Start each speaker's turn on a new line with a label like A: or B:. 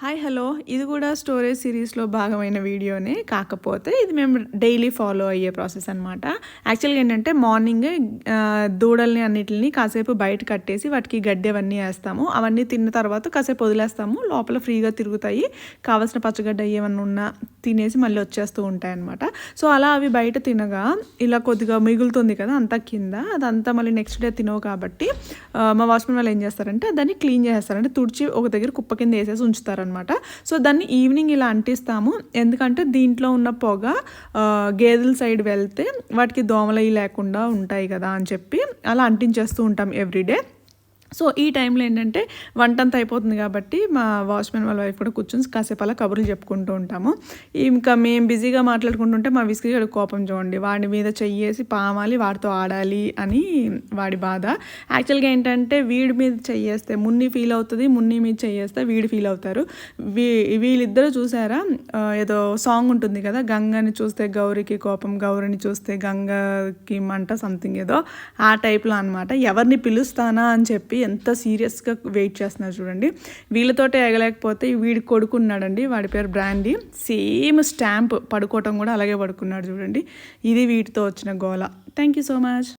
A: Hi hello ఇది కూడా storage సిరీస్లో భాగమైన వీడియోనే, కాకపోతే ఇది మేము డైలీ ఫాలో అయ్యే ప్రాసెస్ అనమాట. యాక్చువల్గా ఏంటంటే మార్నింగే దూడల్ని అన్నిటిని కాసేపు బయట కట్టేసి వాటికి గడ్డి అవన్నీ వేస్తాము. అవన్నీ తిన్న తర్వాత కాసేపు వదిలేస్తాము, లోపల ఫ్రీగా తిరుగుతాయి. కావాల్సిన పచ్చగడ్డ ఏమన్నా ఉన్నా తినేసి మళ్ళీ వచ్చేస్తూ ఉంటాయి అనమాట. సో అలా అవి బయట తినగా ఇలా కొద్దిగా మిగులుతుంది కదా అంతా కింద, అదంతా మళ్ళీ నెక్స్ట్ డే తినవు కాబట్టి మా వాచ్మెన్ వాళ్ళు ఏం చేస్తారంటే దాన్ని క్లీన్ చేస్తారంటే తుడిచి ఒక దగ్గర కుప్ప కింద వేసేసి ఉంచుతారు అనమాట. సో దాన్ని ఈవినింగ్ ఇలా అంటిస్తాము, ఎందుకంటే దీంట్లో ఉన్న పొగ గేదెల సైడ్ వెళ్తే వాటికి దోమలు లేకుండా ఉంటాయి కదా అని చెప్పి అలా అంటించేస్తూ ఉంటాం ఎవ్రీడే. సో ఈ టైంలో ఏంటంటే వంట అంతా అయిపోతుంది కాబట్టి మా వాచ్మెన్ వాళ్ళ వైఫ్ కూడా కూర్చొని కాసేపు అలా కబుర్లు చెప్పుకుంటూ ఉంటాము. ఇంకా మేము బిజీగా మాట్లాడుకుంటుంటే మా విసిగిగాడు కోపం చూడండి, వాడి మీద చెయ్యేసి పామాలి, వాడితో ఆడాలి అని వాడి బాధ. యాక్చువల్గా ఏంటంటే వీడి మీద చెయ్యేస్తే మున్ని ఫీల్ అవుతుంది, మున్ని మీద చెయ్యేస్తే వీడు ఫీల్ అవుతారు. వీళ్ళిద్దరూ చూసారా, ఏదో సాంగ్ ఉంటుంది కదా, గంగని చూస్తే గౌరికి కోపం, గౌరిని చూస్తే గంగకి మంట, సంథింగ్ ఏదో ఆ టైప్లో అనమాట. ఎవరిని పిలుస్తానా అని చెప్పి ఎంత సీరియస్గా వెయిట్ చేస్తున్నారు చూడండి. వీళ్ళతోటే ఎగలేకపోతే వీడి కొడుకున్నాడండి, వాడి పేరు బ్రాండీ, సేమ్ స్టాంప్, పడుకోవటం కూడా అలాగే పడుకున్నాడు చూడండి. ఇది వీటితో వచ్చిన గోల. Thank you so much.